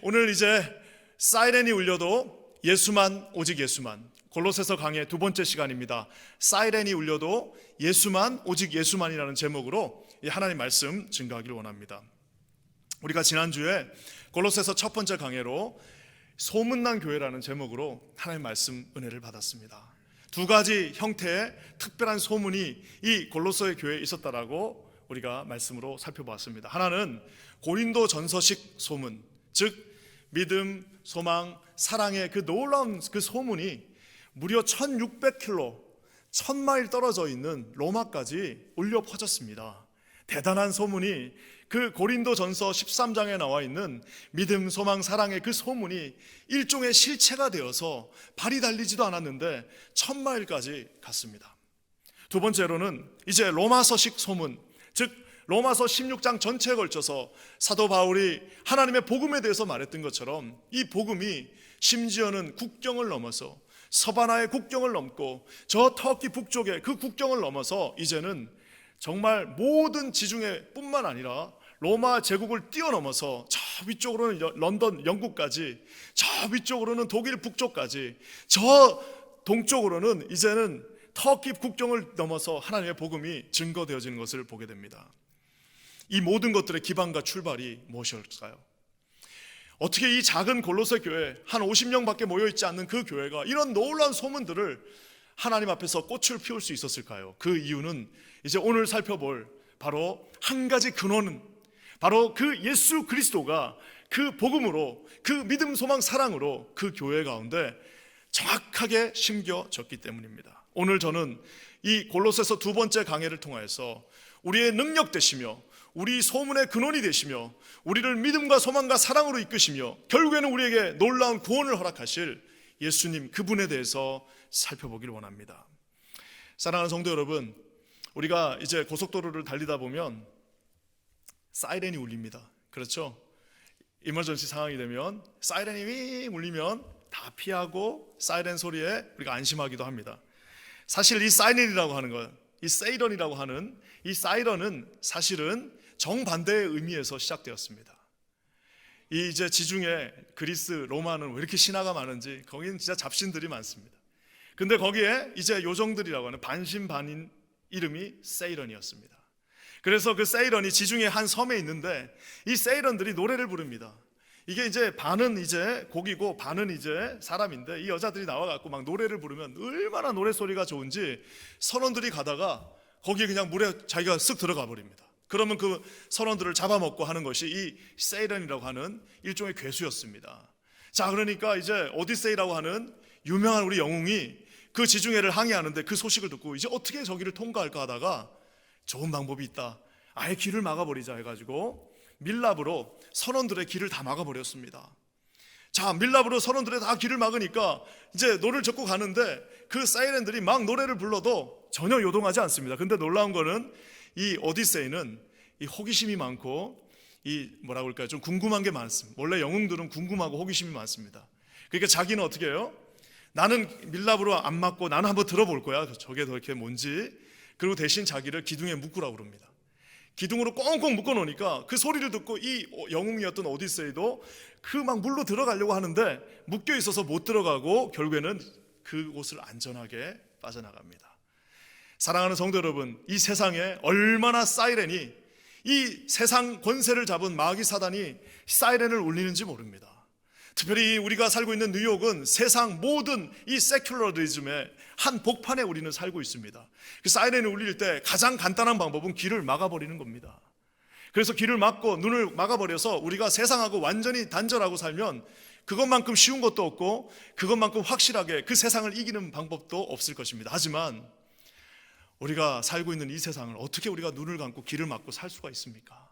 오늘 이제 사이렌이 울려도 예수만, 오직 예수만, 골로새서 강의 두 번째 시간입니다. 사이렌이 울려도 예수만, 오직 예수만이라는 제목으로 하나님 말씀 증거하기를 원합니다. 우리가 지난주에 골로새서 첫 번째 강해로 소문난 교회라는 제목으로 하나님 말씀 은혜를 받았습니다. 두 가지 형태의 특별한 소문이 이 골로새 교회에 있었다라고 우리가 말씀으로 살펴보았습니다. 하나는 고린도 전서식 소문, 즉 믿음, 소망, 사랑의 그 놀라운 그 소문이 무려 1600km, 1000마일 떨어져 있는 로마까지 울려 퍼졌습니다. 대단한 소문이 그 고린도 전서 13장에 나와 있는 믿음, 소망, 사랑의 그 소문이 일종의 실체가 되어서 발이 달리지도 않았는데 1000마일까지 갔습니다. 두 번째로는 이제 로마서식 소문, 즉 로마서 16장 전체에 걸쳐서 사도 바울이 하나님의 복음에 대해서 말했던 것처럼 이 복음이 심지어는 국경을 넘어서 서바나의 국경을 넘고 저 터키 북쪽의 그 국경을 넘어서 이제는 정말 모든 지중해 뿐만 아니라 로마 제국을 뛰어넘어서 저 위쪽으로는 런던 영국까지, 저 위쪽으로는 독일 북쪽까지, 저 동쪽으로는 이제는 터키 국경을 넘어서 하나님의 복음이 증거되어지는 것을 보게 됩니다. 이 모든 것들의 기반과 출발이 무엇이었을까요? 어떻게 이 작은 골로새 교회, 한 50명밖에 모여있지 않는 그 교회가 이런 놀라운 소문들을 하나님 앞에서 꽃을 피울 수 있었을까요? 그 이유는 이제 오늘 살펴볼 바로 한 가지 근원은 바로 그 예수 그리스도가 그 복음으로, 그 믿음, 소망, 사랑으로 그 교회 가운데 정확하게 심겨졌기 때문입니다. 오늘 저는 이 골로새서 두 번째 강해를 통하여서 우리의 능력 되시며 우리 소문의 근원이 되시며 우리를 믿음과 소망과 사랑으로 이끄시며 결국에는 우리에게 놀라운 구원을 허락하실 예수님, 그분에 대해서 살펴보기를 원합니다. 사랑하는 성도 여러분, 우리가 이제 고속도로를 달리다 보면 사이렌이 울립니다. 그렇죠? 이머전시 상황이 되면 사이렌이 윙 울리면 다 피하고 사이렌 소리에 우리가 안심하기도 합니다. 사실 이 사이렌이라고 하는 것, 이 세이런이라고 하는 이 사이런은 사실은 정반대의 의미에서 시작되었습니다. 이 이제 지중해 그리스, 로마는 왜 이렇게 신화가 많은지 거기는 진짜 잡신들이 많습니다. 근데 거기에 이제 요정들이라고 하는 반신반인 이름이 세이런이었습니다. 그래서 그 세이런이 지중해 한 섬에 있는데 이 세이런들이 노래를 부릅니다. 이게 이제 반은 이제 고기고 반은 이제 사람인데 이 여자들이 나와갖고 막 노래를 부르면 얼마나 노래소리가 좋은지 선원들이 가다가 거기에 그냥 물에 자기가 쓱 들어가 버립니다. 그러면 그 선원들을 잡아먹고 하는 것이 이 세이런이라고 하는 일종의 괴수였습니다. 자, 그러니까 이제 오디세이라고 하는 유명한 우리 영웅이 그 지중해를 항해하는데 그 소식을 듣고 이제 어떻게 저기를 통과할까 하다가 좋은 방법이 있다, 아예 길을 막아버리자 해가지고 밀랍으로 선원들의 길을 다 막아버렸습니다. 자, 밀랍으로 선원들의 다 길을 막으니까 이제 노래를 젓고 가는데 그 사이렌들이 막 노래를 불러도 전혀 요동하지 않습니다. 근데 놀라운 거는 이 오디세이는 이 호기심이 많고 이 뭐라고 할까요? 좀 궁금한 게 많습니다. 원래 영웅들은 궁금하고 호기심이 많습니다. 그러니까 자기는 어떻게 해요? 나는 밀랍으로 안 맞고 나는 한번 들어볼 거야. 저게 도대체 뭔지. 그리고 대신 자기를 기둥에 묶으라고 그럽니다. 기둥으로 꽁꽁 묶어 놓으니까 그 소리를 듣고 이 영웅이었던 오디세이도 그 막 물로 들어가려고 하는데 묶여 있어서 못 들어가고 결국에는 그곳을 안전하게 빠져나갑니다. 사랑하는 성도 여러분, 이 세상에 얼마나 사이렌이, 이 세상 권세를 잡은 마귀 사단이 사이렌을 울리는지 모릅니다. 특별히 우리가 살고 있는 뉴욕은 세상 모든 이 세큘러리즘의 한 복판에 우리는 살고 있습니다. 그 사이렌이 울릴 때 가장 간단한 방법은 길을 막아버리는 겁니다. 그래서 길을 막고 눈을 막아버려서 우리가 세상하고 완전히 단절하고 살면 그것만큼 쉬운 것도 없고 그것만큼 확실하게 그 세상을 이기는 방법도 없을 것입니다. 하지만 우리가 살고 있는 이 세상을 어떻게 우리가 눈을 감고 길을 막고 살 수가 있습니까?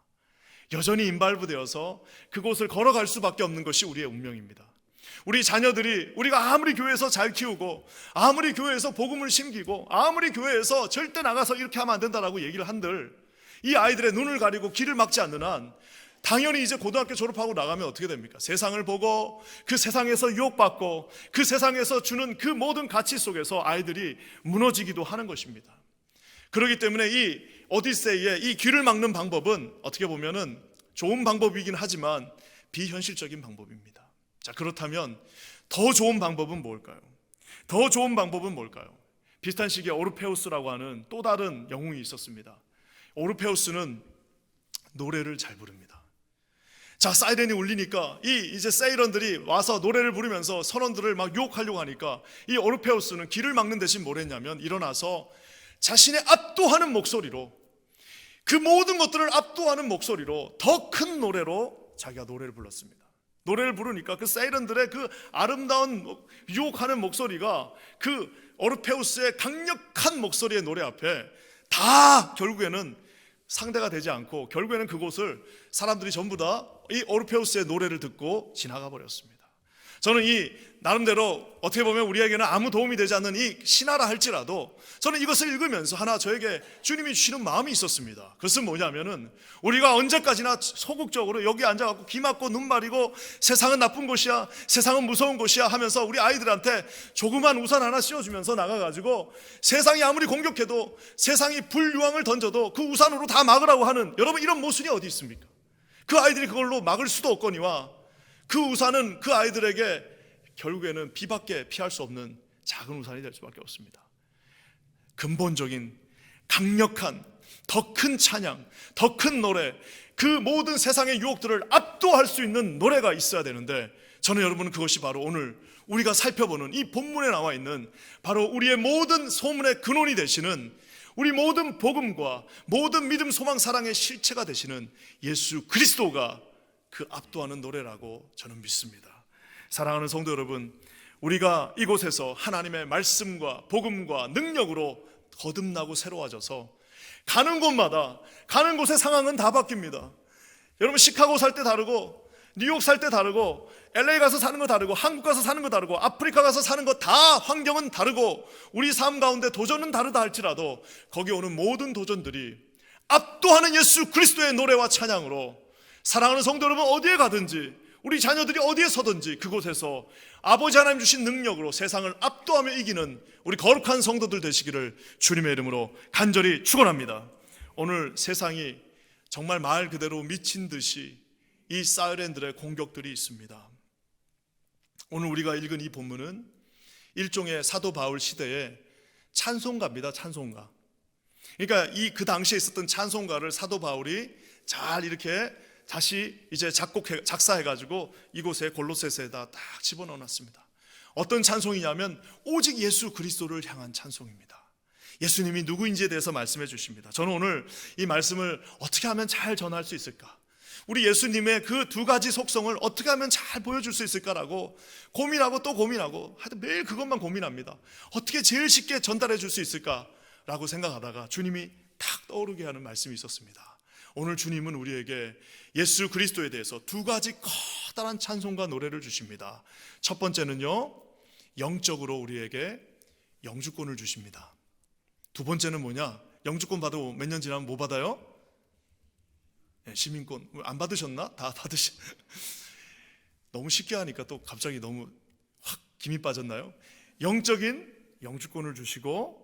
여전히 인발부되어서 그곳을 걸어갈 수밖에 없는 것이 우리의 운명입니다. 우리 자녀들이 우리가 아무리 교회에서 잘 키우고 아무리 교회에서 복음을 심기고 아무리 교회에서 절대 나가서 이렇게 하면 안 된다라고 얘기를 한들 이 아이들의 눈을 가리고 길을 막지 않는 한 당연히 이제 고등학교 졸업하고 나가면 어떻게 됩니까? 세상을 보고 그 세상에서 유혹받고 그 세상에서 주는 그 모든 가치 속에서 아이들이 무너지기도 하는 것입니다. 그렇기 때문에 이 오디세이의 이 길을 막는 방법은 어떻게 보면은 좋은 방법이긴 하지만 비현실적인 방법입니다. 자, 그렇다면 더 좋은 방법은 뭘까요? 더 좋은 방법은 뭘까요? 비슷한 시기에 오르페우스라고 하는 또 다른 영웅이 있었습니다. 오르페우스는 노래를 잘 부릅니다. 자, 사이렌이 울리니까 이제 세이런들이 와서 노래를 부르면서 선원들을 막 유혹하려고 하니까 이 오르페우스는 길을 막는 대신 뭘 했냐면 일어나서 자신의 압도하는 목소리로, 그 모든 것들을 압도하는 목소리로 더 큰 노래로 자기가 노래를 불렀습니다. 노래를 부르니까 그 세이런들의 그 아름다운 유혹하는 목소리가 그 오르페우스의 강력한 목소리의 노래 앞에 다 결국에는 상대가 되지 않고, 결국에는 그곳을 사람들이 전부 다 이 오르페우스의 노래를 듣고 지나가 버렸습니다. 저는 이 나름대로 어떻게 보면 우리에게는 아무 도움이 되지 않는 이 신화라 할지라도 저는 이것을 읽으면서 하나 저에게 주님이 주시는 마음이 있었습니다. 그것은 뭐냐면은 우리가 언제까지나 소극적으로 여기 앉아갖고 귀 막고 눈 마리고 세상은 나쁜 곳이야, 세상은 무서운 곳이야 하면서 우리 아이들한테 조그만 우산 하나 씌워주면서 나가가지고 세상이 아무리 공격해도, 세상이 불유황을 던져도 그 우산으로 다 막으라고 하는, 여러분 이런 모순이 어디 있습니까? 그 아이들이 그걸로 막을 수도 없거니와 그 우산은 그 아이들에게 결국에는 비밖에 피할 수 없는 작은 우산이 될 수밖에 없습니다. 근본적인 강력한 더 큰 찬양, 더 큰 노래, 그 모든 세상의 유혹들을 압도할 수 있는 노래가 있어야 되는데, 저는 여러분 그것이 바로 오늘 우리가 살펴보는 이 본문에 나와 있는 바로 우리의 모든 소문의 근원이 되시는, 우리 모든 복음과 모든 믿음, 소망, 사랑의 실체가 되시는 예수 그리스도가 그 압도하는 노래라고 저는 믿습니다. 사랑하는 성도 여러분, 우리가 이곳에서 하나님의 말씀과 복음과 능력으로 거듭나고 새로워져서 가는 곳마다, 가는 곳의 상황은 다 바뀝니다. 여러분 시카고 살 때 다르고, 뉴욕 살 때 다르고, LA 가서 사는 거 다르고, 한국 가서 사는 거 다르고, 아프리카 가서 사는 거 다 환경은 다르고, 우리 삶 가운데 도전은 다르다 할지라도 거기 오는 모든 도전들이 압도하는 예수 그리스도의 노래와 찬양으로, 사랑하는 성도 여러분 어디에 가든지, 우리 자녀들이 어디에 서든지 그곳에서 아버지 하나님 주신 능력으로 세상을 압도하며 이기는 우리 거룩한 성도들 되시기를 주님의 이름으로 간절히 축원합니다. 오늘 세상이 정말 말 그대로 미친 듯이 이 사이렌들의 공격들이 있습니다. 오늘 우리가 읽은 이 본문은 일종의 사도 바울 시대의 찬송가입니다. 찬송가. 그러니까 그 당시에 있었던 찬송가를 사도 바울이 잘 이렇게 다시 이제 작사해가지고 이곳에 골로새서에다 딱 집어넣어놨습니다. 어떤 찬송이냐면 오직 예수 그리스도를 향한 찬송입니다. 예수님이 누구인지에 대해서 말씀해 주십니다. 저는 오늘 이 말씀을 어떻게 하면 잘 전할 수 있을까, 우리 예수님의 그 두 가지 속성을 어떻게 하면 잘 보여줄 수 있을까라고 고민하고 또 고민하고, 하여튼 매일 그것만 고민합니다. 어떻게 제일 쉽게 전달해 줄 수 있을까라고 생각하다가 주님이 탁 떠오르게 하는 말씀이 있었습니다. 오늘 주님은 우리에게 예수 그리스도에 대해서 두 가지 커다란 찬송과 노래를 주십니다. 첫 번째는요, 영적으로 우리에게 영주권을 주십니다. 두 번째는 뭐냐? 영주권 받고 몇 년 지나면 뭐 받아요? 네, 시민권. 안 받으셨나? 다 너무 쉽게 하니까 또 갑자기 너무 확 김이 빠졌나요? 영적인 영주권을 주시고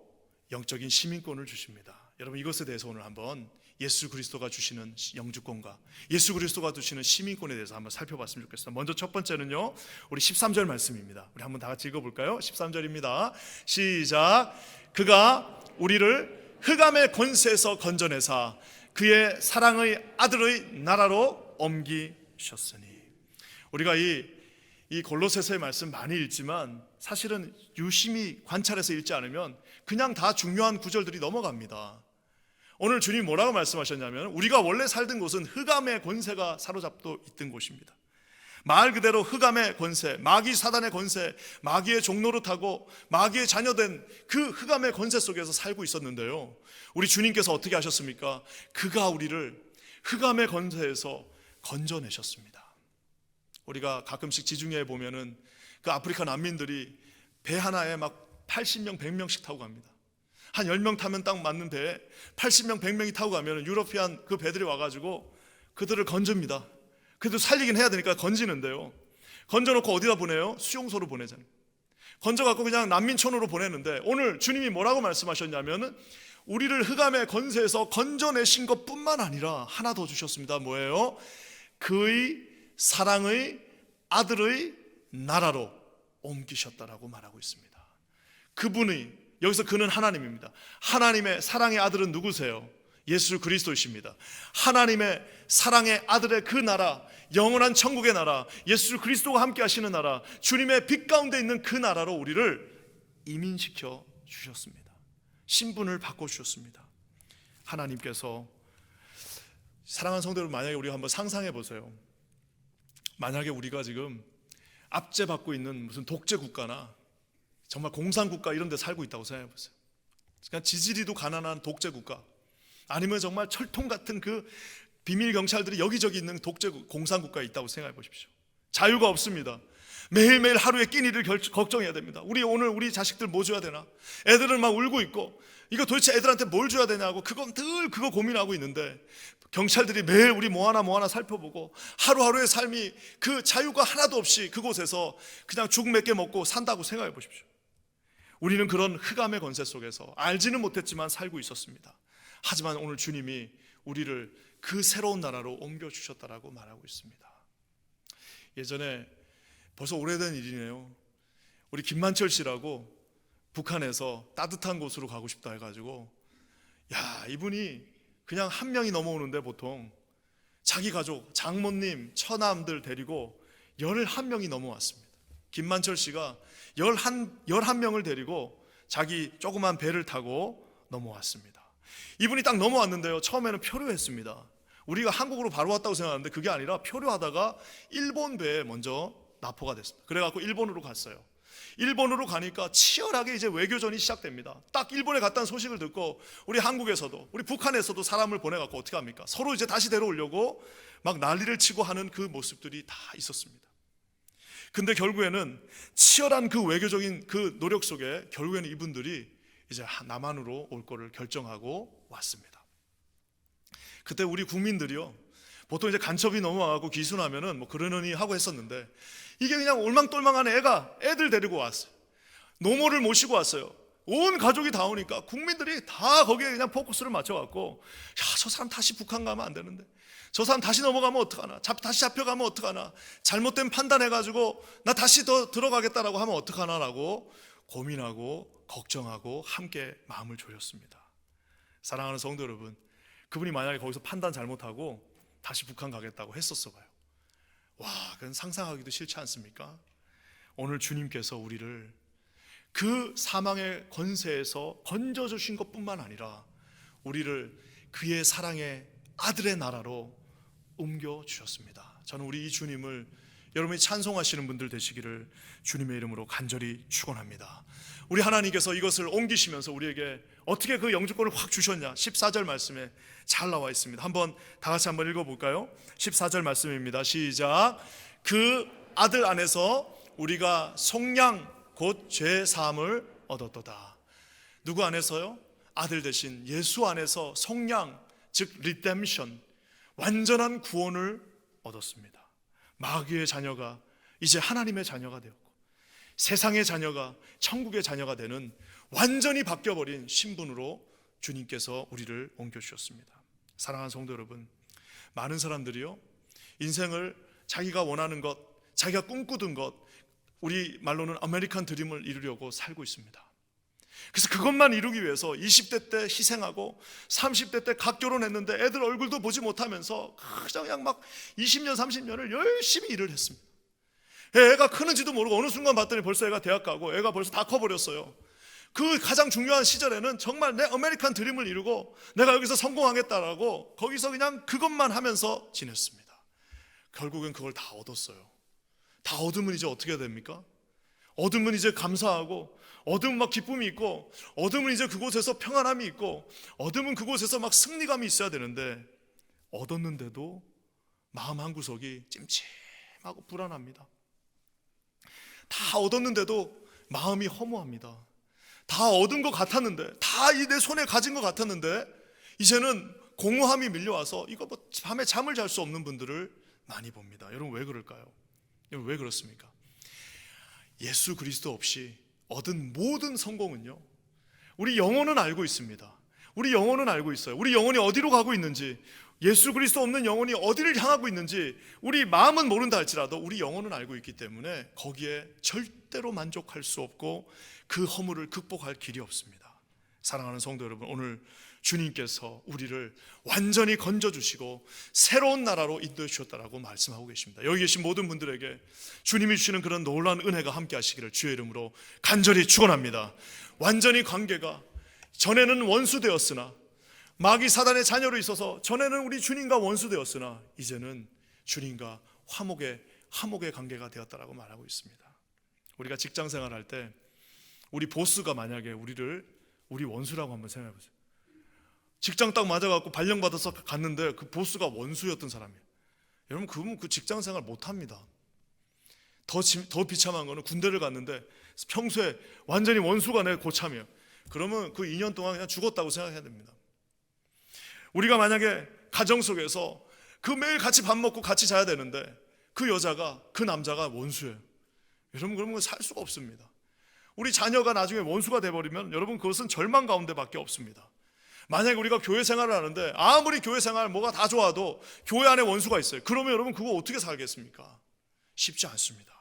영적인 시민권을 주십니다. 여러분 이것에 대해서 오늘 한번 예수 그리스도가 주시는 영주권과 예수 그리스도가 주시는 시민권에 대해서 한번 살펴봤으면 좋겠습니다. 먼저 첫 번째는요, 우리 13절 말씀입니다. 우리 한번 다 같이 읽어볼까요? 13절입니다. 시작. 그가 우리를 흑암의 권세에서 건져내사 그의 사랑의 아들의 나라로 옮기셨으니. 우리가 이 골로새서의 말씀 많이 읽지만 사실은 유심히 관찰해서 읽지 않으면 그냥 다 중요한 구절들이 넘어갑니다. 오늘 주님 뭐라고 말씀하셨냐면, 우리가 원래 살던 곳은 흑암의 권세가 사로잡고 있던 곳입니다. 말 그대로 흑암의 권세, 마귀 사단의 권세, 마귀의 종노릇하고 마귀의 자녀된 그 흑암의 권세 속에서 살고 있었는데요, 우리 주님께서 어떻게 하셨습니까? 그가 우리를 흑암의 권세에서 건져내셨습니다. 우리가 가끔씩 지중해에 보면은 그 아프리카 난민들이 배 하나에 막 80명, 100명씩 타고 갑니다. 한 10명 타면 딱 맞는 배에 80명, 100명이 타고 가면 유러피안 그 배들이 와가지고 그들을 건집니다. 그래도 살리긴 해야 되니까 건지는데요, 건져놓고 어디다 보내요? 수용소로 보내잖아요. 건져갖고 그냥 난민촌으로 보내는데, 오늘 주님이 뭐라고 말씀하셨냐면 우리를 흑암의 권세에서 건져내신 것뿐만 아니라 하나 더 주셨습니다. 뭐예요? 그의 사랑의 아들의 나라로 옮기셨다라고 말하고 있습니다. 그분이, 여기서 그는 하나님입니다. 하나님의 사랑의 아들은 누구세요? 예수 그리스도이십니다. 하나님의 사랑의 아들의 그 나라, 영원한 천국의 나라, 예수 그리스도가 함께 하시는 나라, 주님의 빛 가운데 있는 그 나라로 우리를 이민시켜 주셨습니다. 신분을 바꿔주셨습니다. 하나님께서, 사랑하는 성도 여러분, 만약에 우리가 한번 상상해 보세요. 만약에 우리가 지금 압제받고 있는 무슨 독재 국가나 정말 공산국가 이런 데 살고 있다고 생각해 보세요. 그냥 지지리도 가난한 독재 국가, 아니면 정말 철통 같은 그 비밀 경찰들이 여기저기 있는 독재 공산국가에 있다고 생각해 보십시오. 자유가 없습니다. 매일매일 하루에 끼니를 걱정해야 됩니다. 오늘 우리 자식들 뭐 줘야 되나? 애들은 막 울고 있고, 이거 도대체 애들한테 뭘 줘야 되냐고 늘 그거 고민하고 있는데, 경찰들이 매일 우리 뭐 하나 살펴보고, 하루하루의 삶이 그 자유가 하나도 없이 그곳에서 그냥 죽 몇 개 먹고 산다고 생각해 보십시오. 우리는 그런 흑암의 권세 속에서 알지는 못했지만 살고 있었습니다. 하지만 오늘 주님이 우리를 그 새로운 나라로 옮겨주셨다라고 말하고 있습니다. 예전에, 벌써 오래된 일이네요, 우리 김만철 씨라고 북한에서 따뜻한 곳으로 가고 싶다 해가지고, 이분이 그냥 한 명이 넘어오는데 보통 자기 가족, 장모님, 처남들 데리고 11명이 넘어왔습니다. 김만철 씨가 11명을 데리고 자기 조그만 배를 타고 넘어왔습니다. 이분이 딱 넘어왔는데요, 처음에는 표류했습니다. 우리가 한국으로 바로 왔다고 생각하는데 그게 아니라 표류하다가 일본 배에 먼저 납포가 됐습니다. 그래갖고 일본으로 갔어요. 일본으로 가니까 치열하게 이제 외교전이 시작됩니다. 딱 일본에 갔다는 소식을 듣고 우리 한국에서도, 우리 북한에서도 사람을 보내갖고 어떻게 합니까? 서로 이제 다시 데려오려고 막 난리를 치고 하는 그 모습들이 다 있었습니다. 근데 결국에는 치열한 그 외교적인 그 노력 속에 결국에는 이분들이 이제 남한으로 올 거를 결정하고 왔습니다. 그때 우리 국민들이요, 보통 이제 간첩이 넘어와갖고 기순하면은 뭐 그러느니 하고 했었는데, 이게 그냥 올망똘망한 애들 데리고 왔어요. 노모를 모시고 왔어요. 온 가족이 다 오니까 국민들이 다 거기에 그냥 포커스를 맞춰갖고, 저 사람 다시 북한 가면 안 되는데, 저 사람 다시 넘어가면 어떡하나, 다시 잡혀가면 어떡하나, 잘못된 판단해가지고 나 다시 더 들어가겠다라고 하면 어떡하나라고 고민하고 걱정하고 함께 마음을 졸였습니다. 사랑하는 성도 여러분, 그분이 만약에 거기서 판단 잘못하고 다시 북한 가겠다고 했었어 봐요. 그건 상상하기도 싫지 않습니까? 오늘 주님께서 우리를 그 사망의 권세에서 건져주신 것뿐만 아니라 우리를 그의 사랑의 아들의 나라로 옮겨주셨습니다. 저는 우리 이 주님을, 여러분이 찬송하시는 분들 되시기를 주님의 이름으로 간절히 축원합니다. 우리 하나님께서 이것을 옮기시면서 우리에게 어떻게 그 영주권을 확 주셨냐, 14절 말씀에 잘 나와 있습니다. 다 같이 한번 읽어볼까요? 14절 말씀입니다. 시작. 그 아들 안에서 우리가 속량 곧 죄 사함을 얻었도다. 누구 안에서요? 아들 대신 예수 안에서 속량, 즉 리뎀션, 완전한 구원을 얻었습니다. 마귀의 자녀가 이제 하나님의 자녀가 되었고, 세상의 자녀가 천국의 자녀가 되는 완전히 바뀌어버린 신분으로 주님께서 우리를 옮겨주셨습니다. 사랑하는 성도 여러분, 많은 사람들이요, 인생을 자기가 원하는 것, 자기가 꿈꾸던 것, 우리 말로는 아메리칸 드림을 이루려고 살고 있습니다. 그래서 그것만 이루기 위해서 20대 때 희생하고 30대 때 각 결혼했는데 애들 얼굴도 보지 못하면서 그냥 막 20년 30년을 열심히 일을 했습니다. 애가 크는지도 모르고 어느 순간 봤더니 벌써 애가 대학 가고 애가 벌써 다 커버렸어요. 그 가장 중요한 시절에는 정말 내 아메리칸 드림을 이루고 내가 여기서 성공하겠다라고 거기서 그냥 그것만 하면서 지냈습니다. 결국엔 그걸 다 얻었어요. 다 얻으면 이제 어떻게 해야 됩니까? 얻으면 이제 감사하고, 얻으면 막 기쁨이 있고, 얻으면 이제 그곳에서 평안함이 있고, 얻으면 그곳에서 막 승리감이 있어야 되는데, 얻었는데도 마음 한구석이 찜찜하고 불안합니다. 다 얻었는데도 마음이 허무합니다. 다 얻은 것 같았는데, 다 내 손에 가진 것 같았는데, 이제는 공허함이 밀려와서 이거 뭐 밤에 잠을 잘 수 없는 분들을 많이 봅니다. 여러분 왜 그럴까요? 여러분 왜 그렇습니까? 예수 그리스도 없이 얻은 모든 성공은요, 우리 영혼은 알고 있습니다. 우리 영혼은 알고 있어요. 우리 영혼이 어디로 가고 있는지, 예수 그리스도 없는 영혼이 어디를 향하고 있는지 우리 마음은 모른다 할지라도 우리 영혼은 알고 있기 때문에 거기에 절대로 만족할 수 없고 그 허물을 극복할 길이 없습니다. 사랑하는 성도 여러분, 오늘 주님께서 우리를 완전히 건져주시고 새로운 나라로 인도해 주셨다라고 말씀하고 계십니다. 여기 계신 모든 분들에게 주님이 주시는 그런 놀라운 은혜가 함께 하시기를 주의 이름으로 간절히 축원합니다. 완전히 관계가 전에는 원수되었으나, 마귀 사단의 자녀로 있어서 전에는 우리 주님과 원수되었으나 이제는 주님과 화목의 관계가 되었다라고 말하고 있습니다. 우리가 직장 생활할 때 우리 보스가 만약에 우리 원수라고 한번 생각해 보세요. 직장 딱 맞아갖고 발령받아서 갔는데 그 보스가 원수였던 사람이에요. 여러분, 그분 그 직장 생활 못합니다. 더 비참한 거는 군대를 갔는데 평소에 완전히 원수가 내 고참이에요. 그러면 그 2년 동안 그냥 죽었다고 생각해야 됩니다. 우리가 만약에 가정 속에서 그 매일 같이 밥 먹고 같이 자야 되는데 그 남자가 원수예요. 여러분, 그러면 살 수가 없습니다. 우리 자녀가 나중에 원수가 돼버리면 여러분, 그것은 절망 가운데밖에 없습니다. 만약에 우리가 교회 생활을 하는데 아무리 교회 생활 뭐가 다 좋아도 교회 안에 원수가 있어요. 그러면 여러분, 그거 어떻게 살겠습니까? 쉽지 않습니다.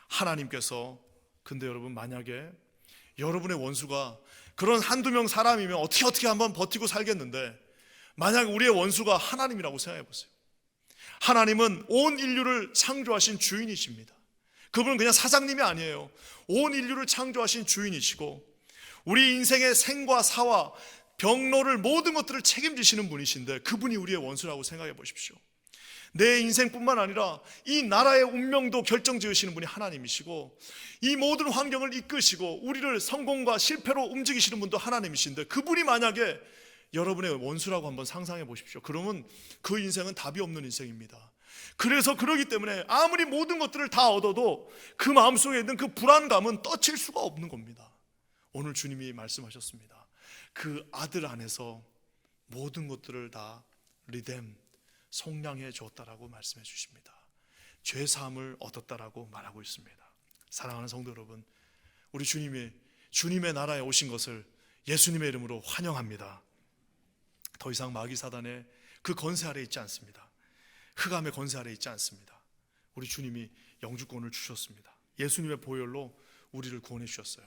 하나님께서 근데 여러분, 만약에 여러분의 원수가 그런 한두 명 사람이면 어떻게 한번 버티고 살겠는데, 만약 우리의 원수가 하나님이라고 생각해 보세요. 하나님은 온 인류를 창조하신 주인이십니다. 그분은 그냥 사장님이 아니에요. 온 인류를 창조하신 주인이시고 우리 인생의 생과 사와 병로를, 모든 것들을 책임지시는 분이신데 그분이 우리의 원수라고 생각해 보십시오. 내 인생뿐만 아니라 이 나라의 운명도 결정지으시는 분이 하나님이시고 이 모든 환경을 이끄시고 우리를 성공과 실패로 움직이시는 분도 하나님이신데 그분이 만약에 여러분의 원수라고 한번 상상해 보십시오. 그러면 그 인생은 답이 없는 인생입니다. 그래서 그러기 때문에 아무리 모든 것들을 다 얻어도 그 마음속에 있는 그 불안감은 떠칠 수가 없는 겁니다. 오늘 주님이 말씀하셨습니다. 그 아들 안에서 모든 것들을 다 속량해 주었다라고 말씀해 주십니다. 죄사함을 얻었다라고 말하고 있습니다. 사랑하는 성도 여러분, 우리 주님의 나라에 오신 것을 예수님의 이름으로 환영합니다. 더 이상 마귀 사단의 그 권세 아래 있지 않습니다. 흑암의 권세 아래 있지 않습니다. 우리 주님이 영주권을 주셨습니다. 예수님의 보혈로 우리를 구원해 주셨어요.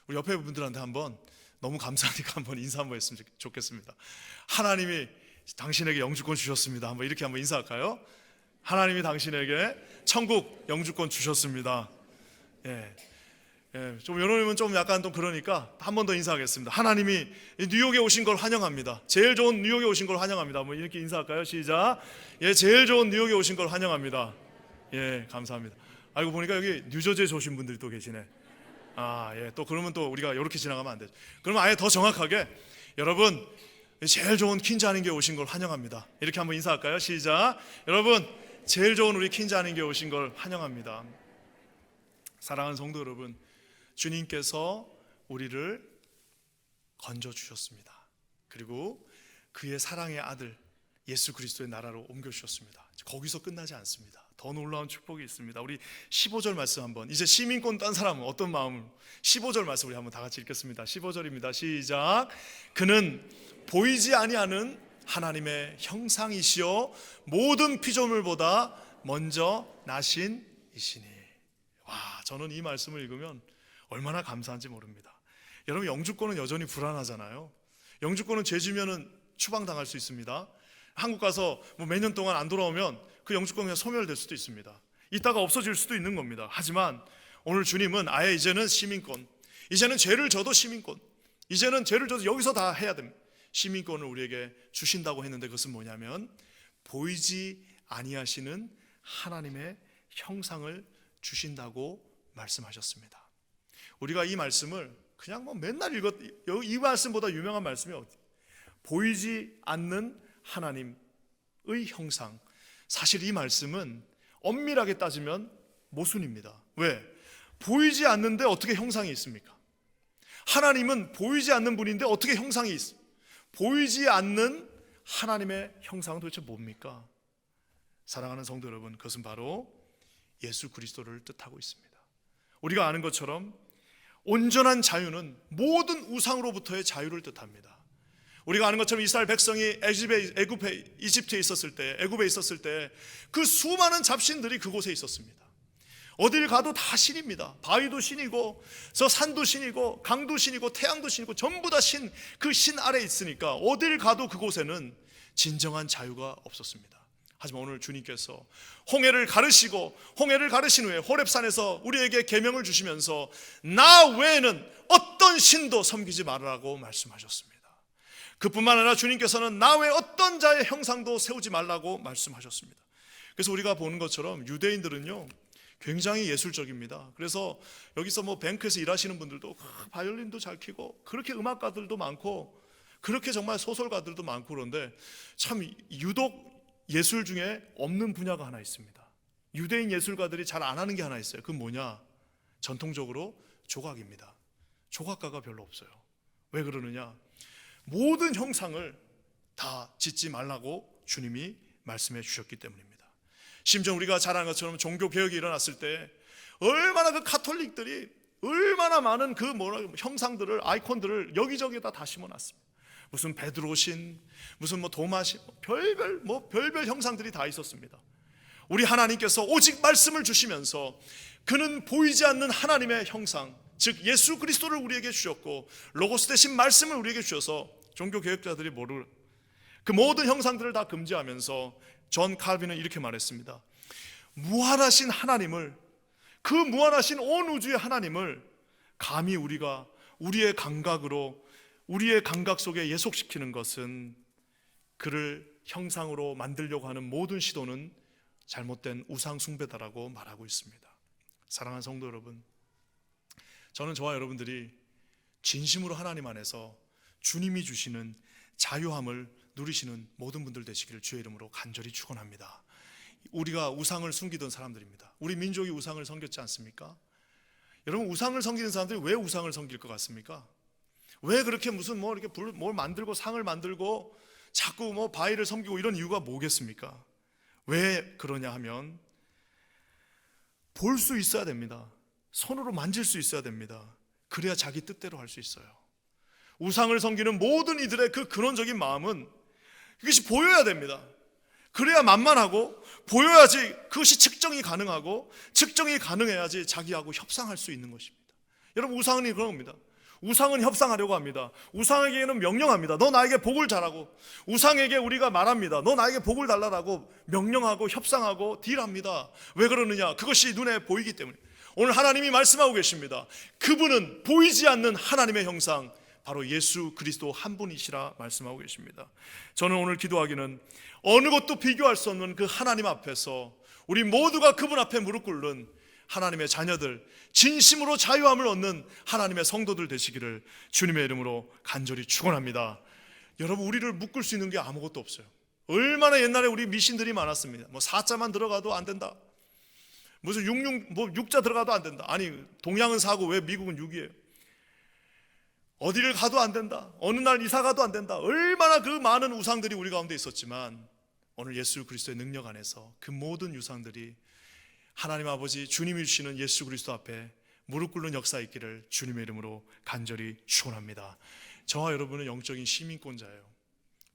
우리 옆에 분들한테 한번, 너무 감사하니까 한번 인사 한번 했으면 좋겠습니다. 하나님이 당신에게 영주권 주셨습니다. 이렇게 한번 인사할까요? 하나님이 당신에게 천국 영주권 주셨습니다. 좀 여러분은 좀 약간 좀 그러니까 한 번 더 인사하겠습니다. 하나님이 뉴욕에 오신 걸 환영합니다. 제일 좋은 뉴욕에 오신 걸 환영합니다. 이렇게 인사할까요? 시작. 제일 좋은 뉴욕에 오신 걸 환영합니다. 감사합니다. 알고 보니까 여기 뉴저지에 오신 분들이 또 계시네. 또 그러면 또 우리가 이렇게 지나가면 안 되죠. 그러면 아예 더 정확하게, 여러분 제일 좋은 퀸즈 하닝교회 오신 걸 환영합니다. 이렇게 한번 인사할까요? 시작. 여러분 제일 좋은 우리 퀸즈 하닝교회 오신 걸 환영합니다. 사랑하는 성도 여러분, 주님께서 우리를 건져주셨습니다. 그리고 그의 사랑의 아들 예수 그리스도의 나라로 옮겨주셨습니다. 거기서 끝나지 않습니다. 더 놀라운 축복이 있습니다. 우리 15절 말씀 한번, 이제 시민권 딴 사람은 어떤 마음을, 15절 말씀 우리 한번 다 같이 읽겠습니다. 15절입니다. 시작. 그는 보이지 아니하는 하나님의 형상이시요 모든 피조물보다 먼저 나신 이시니. 저는 이 말씀을 읽으면 얼마나 감사한지 모릅니다. 여러분, 영주권은 여전히 불안하잖아요. 영주권은 죄 지면은 추방당할 수 있습니다. 한국 가서 몇 년 동안 안 돌아오면 그 영주권 그냥 소멸될 수도 있습니다. 이따가 없어질 수도 있는 겁니다. 하지만 오늘 주님은 아예 이제는 시민권, 이제는 죄를 져도 시민권, 이제는 죄를 져도 여기서 다 해야 됩니다. 시민권을 우리에게 주신다고 했는데 그것은 뭐냐면 보이지 아니하시는 하나님의 형상을 주신다고 말씀하셨습니다. 우리가 이 말씀을 그냥 맨날 이 말씀보다 유명한 말씀이 보이지 않는 하나님의 형상. 사실 이 말씀은 엄밀하게 따지면 모순입니다. 왜? 보이지 않는데 어떻게 형상이 있습니까? 하나님은 보이지 않는 분인데 어떻게 형상이 있습니까? 보이지 않는 하나님의 형상은 도대체 뭡니까? 사랑하는 성도 여러분, 그것은 바로 예수 그리스도를 뜻하고 있습니다. 우리가 아는 것처럼 온전한 자유는 모든 우상으로부터의 자유를 뜻합니다. 우리가 아는 것처럼 이스라엘 백성이 이집트에 있었을 때, 애굽에 있었을 때 그 수많은 잡신들이 그곳에 있었습니다. 어딜 가도 다 신입니다. 바위도 신이고 저 산도 신이고 강도 신이고 태양도 신이고 전부 다 신, 그 신 아래에 있으니까 어딜 가도 그곳에는 진정한 자유가 없었습니다. 하지만 오늘 주님께서 홍해를 가르시고 홍해를 가르신 후에 호렙산에서 우리에게 계명을 주시면서 나 외에는 어떤 신도 섬기지 말라고 말씀하셨습니다. 그뿐만 아니라 주님께서는 나 외에 어떤 자의 형상도 세우지 말라고 말씀하셨습니다. 그래서 우리가 보는 것처럼 유대인들은요 굉장히 예술적입니다. 그래서 여기서 뭐 뱅크에서 일하시는 분들도 바이올린도 잘 치고 그렇게 음악가들도 많고 그렇게 정말 소설가들도 많고 그런데 참 유독 예술 중에 없는 분야가 하나 있습니다. 유대인 예술가들이 잘 안 하는 게 하나 있어요. 그건 뭐냐? 전통적으로 조각입니다. 조각가가 별로 없어요. 왜 그러느냐? 모든 형상을 다 짓지 말라고 주님이 말씀해 주셨기 때문입니다. 심지어 우리가 잘 아는 것처럼 종교개혁이 일어났을 때 얼마나 그 카톨릭들이 얼마나 많은 그 형상들을, 아이콘들을 여기저기다 다 심어놨습니다. 무슨 베드로신, 무슨 도마신, 별별 형상들이 다 있었습니다. 우리 하나님께서 오직 말씀을 주시면서 그는 보이지 않는 하나님의 형상, 즉 예수 그리스도를 우리에게 주셨고 로고스 대신 말씀을 우리에게 주셔서 종교개혁자들이 그 모든 형상들을 다 금지하면서 존 칼빈은 이렇게 말했습니다. 무한하신 하나님을, 그 무한하신 온 우주의 하나님을 감히 우리가 우리의 감각으로, 우리의 감각 속에 예속시키는 것은 그를 형상으로 만들려고 하는 모든 시도는 잘못된 우상 숭배다라고 말하고 있습니다. 사랑하는 성도 여러분, 저는 저와 여러분들이 진심으로 하나님 안에서 주님이 주시는 자유함을 누리시는 모든 분들 되시기를 주의 이름으로 간절히 축원합니다. 우리가 우상을 숨기던 사람들입니다. 우리 민족이 우상을 섬겼지 않습니까? 여러분, 우상을 섬기는 사람들이 왜 우상을 섬길 것 같습니까? 왜 그렇게 무슨 이렇게 뭘 만들고 상을 만들고 자꾸 바위를 섬기고 이런 이유가 뭐겠습니까? 왜 그러냐 하면 볼 수 있어야 됩니다. 손으로 만질 수 있어야 됩니다. 그래야 자기 뜻대로 할 수 있어요. 우상을 섬기는 모든 이들의 그 근원적인 마음은 그것이 보여야 됩니다. 그래야 만만하고 보여야지 그것이 측정이 가능하고 측정이 가능해야지 자기하고 협상할 수 있는 것입니다. 여러분, 우상은 그런 겁니다. 우상은 협상하려고 합니다. 우상에게는 명령합니다. 너 나에게 복을 잘하고, 우상에게 우리가 말합니다. 너 나에게 복을 달라라고 명령하고 협상하고 딜합니다. 왜 그러느냐? 그것이 눈에 보이기 때문에. 오늘 하나님이 말씀하고 계십니다. 그분은 보이지 않는 하나님의 형상, 바로 예수 그리스도 한 분이시라 말씀하고 계십니다. 저는 오늘 기도하기는 어느 것도 비교할 수 없는 그 하나님 앞에서 우리 모두가 그분 앞에 무릎 꿇는 하나님의 자녀들, 진심으로 자유함을 얻는 하나님의 성도들 되시기를 주님의 이름으로 간절히 축원합니다. 여러분, 우리를 묶을 수 있는 게 아무것도 없어요. 얼마나 옛날에 우리 미신들이 많았습니다. 4자만 들어가도 안 된다, 무슨 6자 들어가도 안 된다. 아니, 동양은 4고 왜 미국은 6이에요? 어디를 가도 안 된다, 어느 날 이사 가도 안 된다. 얼마나 그 많은 우상들이 우리 가운데 있었지만 오늘 예수 그리스도의 능력 안에서 그 모든 우상들이 하나님 아버지 주님이 주시는 예수 그리스도 앞에 무릎 꿇는 역사 있기를 주님의 이름으로 간절히 축원합니다. 저와 여러분은 영적인 시민권자예요.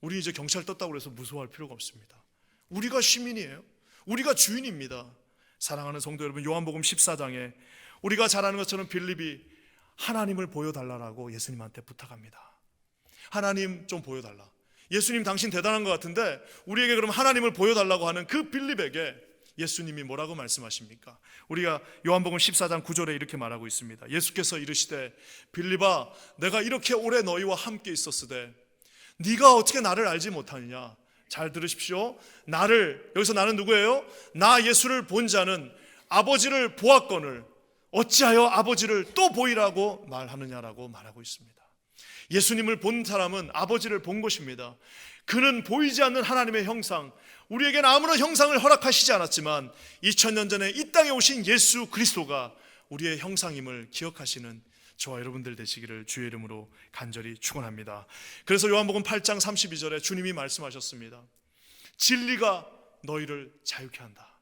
우리 이제 경찰 떴다고 해서 무서워할 필요가 없습니다. 우리가 시민이에요. 우리가 주인입니다. 사랑하는 성도 여러분, 요한복음 14장에 우리가 잘 아는 것처럼 빌립이 하나님을 보여달라고 예수님한테 부탁합니다. 하나님 좀 보여달라. 예수님 당신 대단한 것 같은데 우리에게 그럼 하나님을 보여달라고 하는 그 빌립에게 예수님이 뭐라고 말씀하십니까? 우리가 요한복음 14장 9절에 이렇게 말하고 있습니다. 예수께서 이르시되 빌립아, 내가 이렇게 오래 너희와 함께 있었으되 네가 어떻게 나를 알지 못하느냐? 잘 들으십시오. 여기서 나는 누구예요? 나 예수를 본 자는 아버지를 보았거늘 어찌하여 아버지를 또 보이라고 말하느냐라고 말하고 있습니다. 예수님을 본 사람은 아버지를 본 것입니다. 그는 보이지 않는 하나님의 형상, 우리에게는 아무런 형상을 허락하시지 않았지만 2000년 전에 이 땅에 오신 예수 그리스도가 우리의 형상임을 기억하시는 저와 여러분들 되시기를 주의 이름으로 간절히 축원합니다. 그래서 요한복음 8장 32절에 주님이 말씀하셨습니다. 진리가 너희를 자유케 한다.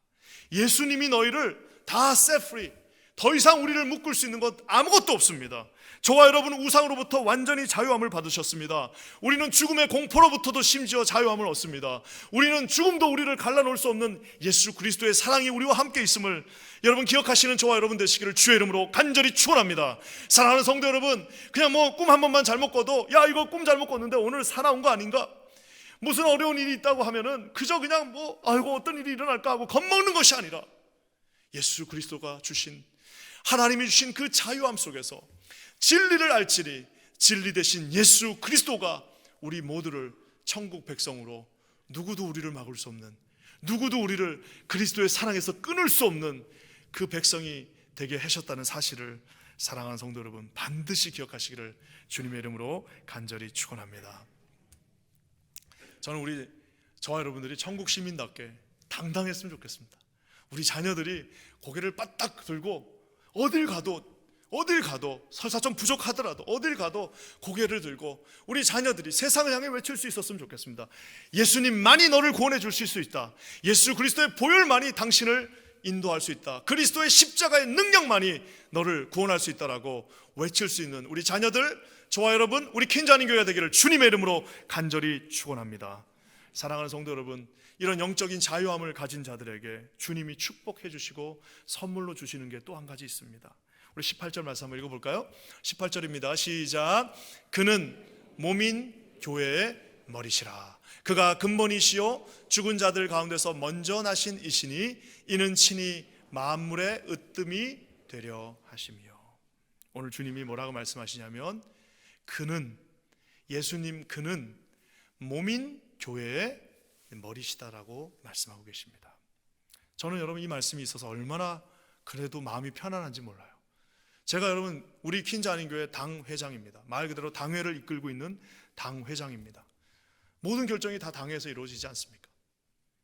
예수님이 너희를 다 set free, 더 이상 우리를 묶을 수 있는 것 아무것도 없습니다. 저와 여러분은 우상으로부터 완전히 자유함을 받으셨습니다. 우리는 죽음의 공포로부터도 심지어 자유함을 얻습니다. 우리는 죽음도 우리를 갈라놓을 수 없는 예수 그리스도의 사랑이 우리와 함께 있음을 여러분 기억하시는 저와 여러분 되시기를 주의 이름으로 간절히 축원합니다. 사랑하는 성도 여러분, 그냥 뭐 꿈 한 번만 잘못 꿔도 야 이거 꿈 잘못 꿨는데 오늘 사나운 거 아닌가? 무슨 어려운 일이 있다고 하면은 그저 그냥 뭐 아이고 어떤 일이 일어날까 하고 겁먹는 것이 아니라 예수 그리스도가 주신, 하나님이 주신 그 자유함 속에서 진리를 알지니 진리 대신 예수 그리스도가 우리 모두를 천국 백성으로, 누구도 우리를 막을 수 없는, 누구도 우리를 그리스도의 사랑에서 끊을 수 없는 그 백성이 되게 하셨다는 사실을 사랑하는 성도 여러분 반드시 기억하시기를 주님의 이름으로 간절히 축원합니다. 저는 저와 여러분들이 천국 시민답게 당당했으면 좋겠습니다. 우리 자녀들이 고개를 빠딱 들고 어딜 가도 설사 좀 부족하더라도 어딜 가도 고개를 들고 우리 자녀들이 세상을 향해 외칠 수 있었으면 좋겠습니다. 예수님만이 너를 구원해 주실 수 있다. 예수 그리스도의 보혈만이 당신을 인도할 수 있다. 그리스도의 십자가의 능력만이 너를 구원할 수 있다라고 외칠 수 있는 우리 자녀들, 저와 여러분, 우리 킨자님 교회가 되기를 주님의 이름으로 간절히 축원합니다. 사랑하는 성도 여러분, 이런 영적인 자유함을 가진 자들에게 주님이 축복해 주시고 선물로 주시는 게 또 한 가지 있습니다. 우리 18절 말씀 한번 읽어볼까요? 18절입니다. 시작. 그는 몸인 교회의 머리시라. 그가 근본이시요 죽은 자들 가운데서 먼저 나신 이시니 이는 친히 만물의 으뜸이 되려 하시며. 오늘 주님이 뭐라고 말씀하시냐면 그는, 예수님 그는 몸인 교회의 머리시다라고 말씀하고 계십니다. 저는 여러분 이 말씀이 있어서 얼마나 그래도 마음이 편안한지 몰라요. 제가 여러분 우리 킨자아닌교회 당회장입니다. 말 그대로 당회를 이끌고 있는 당회장입니다. 모든 결정이 다 당회에서 이루어지지 않습니까?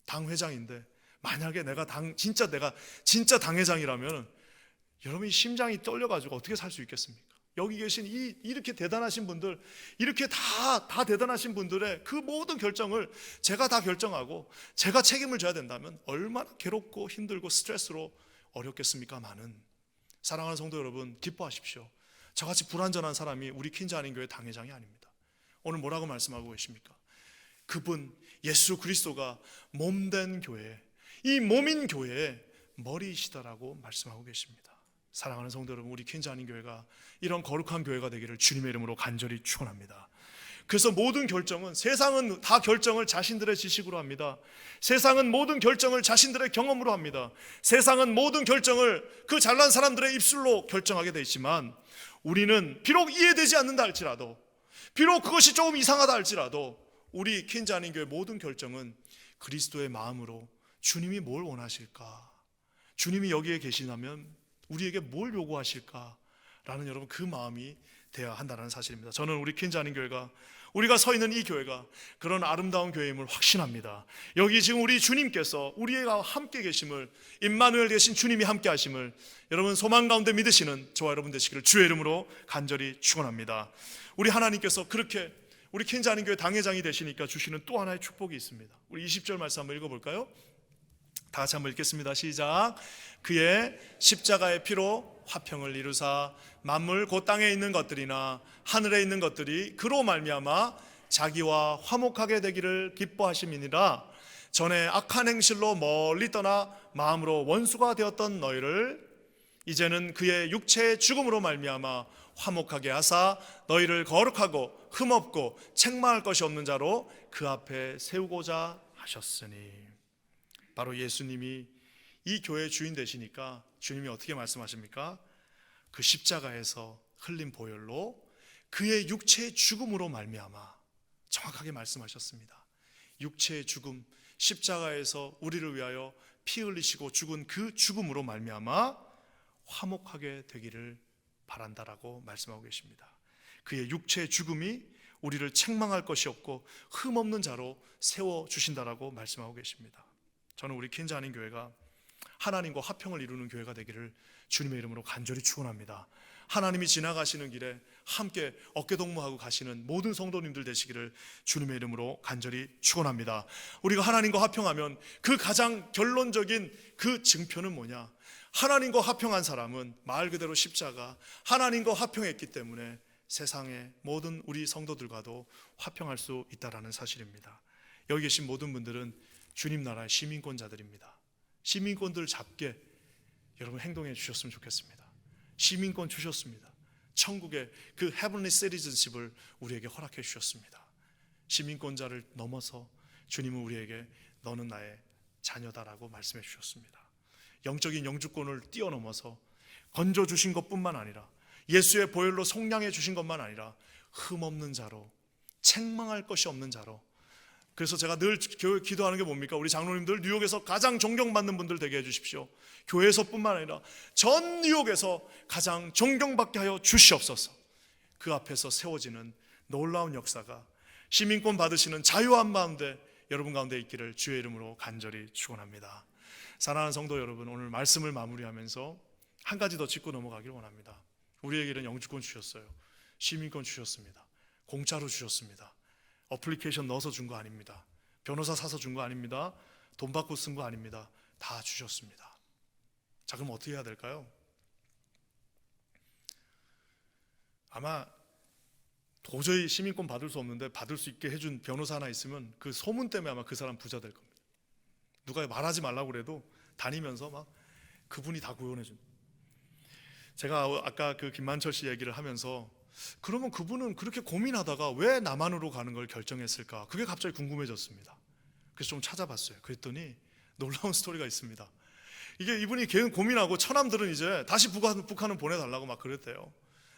당회장인데 만약에 내가 진짜 당회장이라면 여러분이 심장이 떨려가지고 어떻게 살 수 있겠습니까? 여기 계신 이렇게 대단하신 분들, 이렇게 다 대단하신 분들의 그 모든 결정을 제가 다 결정하고 제가 책임을 져야 된다면 얼마나 괴롭고 힘들고 스트레스로 어렵겠습니까? 많은 사랑하는 성도 여러분, 기뻐하십시오. 저같이 불완전한 사람이 우리 킨자아닌교회 당회장이 아닙니다. 오늘 뭐라고 말씀하고 계십니까? 그분 예수 그리스도가 몸된 교회, 이 몸인 교회의 머리이시다라고 말씀하고 계십니다. 사랑하는 성도 여러분, 우리 킨자아닌교회가 이런 거룩한 교회가 되기를 주님의 이름으로 간절히 축원합니다. 그래서 모든 결정은, 세상은 다 결정을 자신들의 지식으로 합니다. 세상은 모든 결정을 자신들의 경험으로 합니다. 세상은 모든 결정을 그 잘난 사람들의 입술로 결정하게 돼 있지만 우리는 비록 이해되지 않는다 할지라도, 비록 그것이 조금 이상하다 할지라도 우리 킨자아닌교회 모든 결정은 그리스도의 마음으로 주님이 뭘 원하실까, 주님이 여기에 계시다면 우리에게 뭘 요구하실까라는 여러분 그 마음이 되어야 한다는 사실입니다. 저는 우리 킨자아닌교회가, 우리가 서 있는 이 교회가 그런 아름다운 교회임을 확신합니다. 여기 지금 우리 주님께서 우리와 함께 계심을, 임마누엘 되신 주님이 함께 하심을 여러분 소망 가운데 믿으시는 저와 여러분 되시기를 주의 이름으로 간절히 축원합니다. 우리 하나님께서 그렇게 우리 킨자아닌교회 당회장이 되시니까 주시는 또 하나의 축복이 있습니다. 우리 20절 말씀 한번 읽어볼까요? 다 같이 한번 읽겠습니다. 시작. 그의 십자가의 피로 화평을 이루사 만물 곧 땅에 있는 것들이나 하늘에 있는 것들이 그로 말미암아 자기와 화목하게 되기를 기뻐하심이니라. 전에 악한 행실로 멀리 떠나 마음으로 원수가 되었던 너희를 이제는 그의 육체의 죽음으로 말미암아 화목하게 하사 너희를 거룩하고 흠없고 책망할 것이 없는 자로 그 앞에 세우고자 하셨으니. 바로 예수님이 이 교회의 주인 되시니까 주님이 어떻게 말씀하십니까? 그 십자가에서 흘린 보혈로 그의 육체의 죽음으로 말미암아, 정확하게 말씀하셨습니다. 육체의 죽음, 십자가에서 우리를 위하여 피 흘리시고 죽은 그 죽음으로 말미암아 화목하게 되기를 바란다라고 말씀하고 계십니다. 그의 육체의 죽음이 우리를 책망할 것이 없고 흠없는 자로 세워주신다라고 말씀하고 계십니다. 저는 우리 킨자아닌교회가 하나님과 화평을 이루는 교회가 되기를 주님의 이름으로 간절히 축원합니다. 하나님이 지나가시는 길에 함께 어깨동무하고 가시는 모든 성도님들 되시기를 주님의 이름으로 간절히 축원합니다. 우리가 하나님과 화평하면 그 가장 결론적인 그 증표는 뭐냐? 하나님과 화평한 사람은 말 그대로 십자가, 하나님과 화평했기 때문에 세상의 모든 우리 성도들과도 화평할 수 있다는 사실입니다. 여기 계신 모든 분들은 주님 나라의 시민권자들입니다. 시민권들 잡게 여러분 행동해 주셨으면 좋겠습니다. 시민권 주셨습니다. 천국의 그 heavenly citizenship을 우리에게 허락해 주셨습니다. 시민권자를 넘어서 주님은 우리에게 너는 나의 자녀다라고 말씀해 주셨습니다. 영적인 영주권을 뛰어넘어서 건져주신 것뿐만 아니라 예수의 보혈로 속량해 주신 것만 아니라 흠없는 자로, 책망할 것이 없는 자로. 그래서 제가 늘 기도하는 게 뭡니까? 우리 장로님들 뉴욕에서 가장 존경받는 분들 되게 해주십시오. 교회에서뿐만 아니라 전 뉴욕에서 가장 존경받게 하여 주시옵소서. 그 앞에서 세워지는 놀라운 역사가 시민권 받으시는 자유한 마음대 여러분 가운데 있기를 주의 이름으로 간절히 축원합니다. 사랑하는 성도 여러분, 오늘 말씀을 마무리하면서 한 가지 더 짚고 넘어가기를 원합니다. 우리에게는 영주권 주셨어요. 시민권 주셨습니다. 공짜로 주셨습니다. 어플리케이션 넣어서 준 거 아닙니다. 변호사 사서 준 거 아닙니다. 돈 받고 쓴 거 아닙니다. 다 주셨습니다. 자, 그럼 어떻게 해야 될까요? 아마 도저히 시민권 받을 수 없는데 받을 수 있게 해준 변호사 하나 있으면 그 소문 때문에 아마 그 사람 부자 될 겁니다. 누가 말하지 말라고 그래도 다니면서 막 그분이 다 구원해 준. 제가 아까 그 김만철 씨 얘기를 하면서 그러면 그분은 그렇게 고민하다가 왜 남한으로 가는 걸 결정했을까? 그게 갑자기 궁금해졌습니다. 그래서 좀 찾아봤어요. 그랬더니 놀라운 스토리가 있습니다. 이게 이분이 계속 고민하고 처남들은 이제 다시 북한을 보내달라고 막 그랬대요.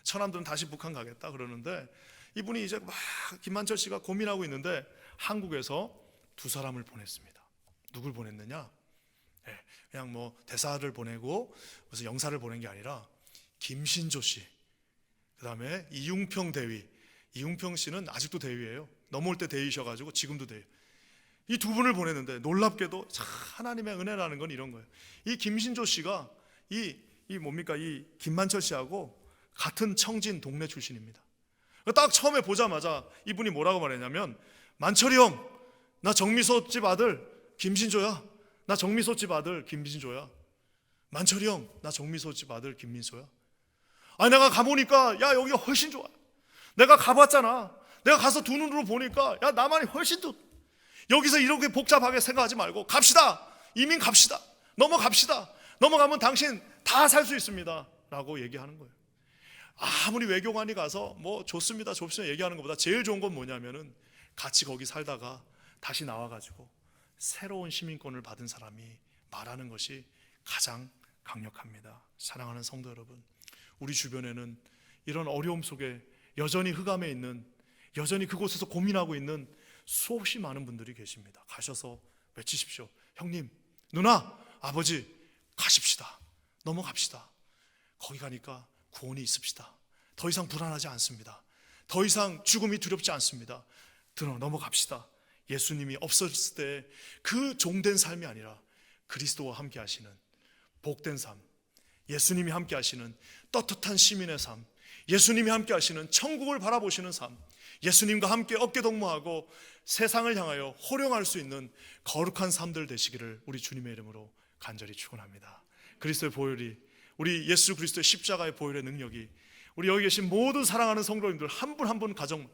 처남들은 다시 북한 가겠다 그러는데 이분이 이제 막 김만철 씨가 고민하고 있는데 한국에서 두 사람을 보냈습니다. 누굴 보냈느냐? 그냥 뭐 대사를 보내고 무슨 영사를 보낸 게 아니라 김신조 씨, 그 다음에 이웅평 대위. 이웅평 씨는 아직도 대위예요. 넘어올 때 대위셔가지고 지금도 대위. 이 두 분을 보냈는데 놀랍게도 하나님의 은혜라는 건 이런 거예요. 이 김신조 씨가 이 김만철 씨하고 같은 청진 동네 출신입니다. 딱 처음에 보자마자 이분이 뭐라고 말했냐면, 만철이 형, 나 정미소 집 아들 김신조야. 나 정미소 집 아들 김민조야. 만철이 형, 나 정미소 집 아들 김민소야. 아니 내가 가보니까 야 여기가 훨씬 좋아. 내가 가봤잖아. 내가 가서 두 눈으로 보니까 야 나만이 훨씬 더. 여기서 이렇게 복잡하게 생각하지 말고 갑시다. 이민 갑시다. 넘어갑시다. 넘어가면 당신 다 살 수 있습니다 라고 얘기하는 거예요. 아무리 외교관이 가서 뭐 좋습니다 얘기하는 것보다 제일 좋은 건 뭐냐면은 같이 거기 살다가 다시 나와가지고 새로운 시민권을 받은 사람이 말하는 것이 가장 강력합니다. 사랑하는 성도 여러분, 우리 주변에는 이런 어려움 속에 여전히 흑암에 있는, 여전히 그곳에서 고민하고 있는 수없이 많은 분들이 계십니다. 가셔서 외치십시오. 형님, 누나, 아버지 가십시다. 넘어갑시다. 거기 가니까 구원이 있읍시다. 더 이상 불안하지 않습니다. 더 이상 죽음이 두렵지 않습니다. 넘어갑시다. 예수님이 없었을 때 그 종된 삶이 아니라 그리스도와 함께 하시는 복된 삶, 예수님이 함께 하시는 떳떳한 시민의 삶, 예수님이 함께 하시는 천국을 바라보시는 삶, 예수님과 함께 어깨동무하고 세상을 향하여 호령할 수 있는 거룩한 삶들 되시기를 우리 주님의 이름으로 간절히 축원합니다. 그리스도의 보혈이, 우리 예수 그리스도의 십자가의 보혈의 능력이 우리 여기 계신 모든 사랑하는 성도님들 한 분 한 분 가정,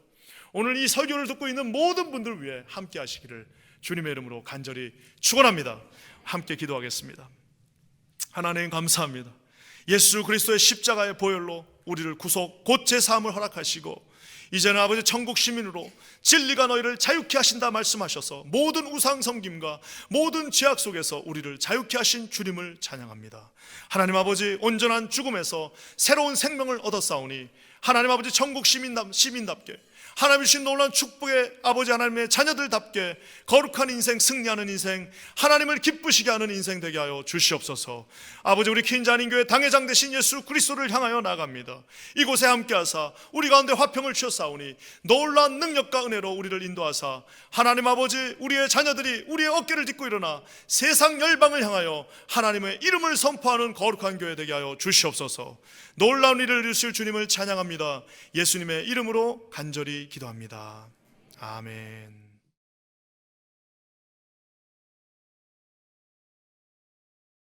오늘 이 설교를 듣고 있는 모든 분들 위해 함께 하시기를 주님의 이름으로 간절히 축원합니다. 함께 기도하겠습니다. 하나님 감사합니다. 예수 그리스도의 십자가의 보혈로 우리를 구속 곧 제사함을 허락하시고 이제는 아버지 천국 시민으로 진리가 너희를 자유케 하신다 말씀하셔서 모든 우상 섬김과 모든 죄악 속에서 우리를 자유케 하신 주님을 찬양합니다. 하나님 아버지, 온전한 죽음에서 새로운 생명을 얻었사오니 하나님 아버지 천국 시민답게 하나님 주신 놀라운 축복의 아버지 하나님의 자녀들답게 거룩한 인생, 승리하는 인생, 하나님을 기쁘시게 하는 인생 되게 하여 주시옵소서. 아버지, 우리 킨자님교회 당회장 되신 예수 그리스도를 향하여 나갑니다. 이곳에 함께하사 우리 가운데 화평을 주셨사오니 놀라운 능력과 은혜로 우리를 인도하사 하나님 아버지, 우리의 자녀들이 우리의 어깨를 딛고 일어나 세상 열방을 향하여 하나님의 이름을 선포하는 거룩한 교회 되게 하여 주시옵소서. 놀라운 일을 이루실 주님을 찬양합니다. 예수님의 이름으로 간절히 기도합니다. 아멘.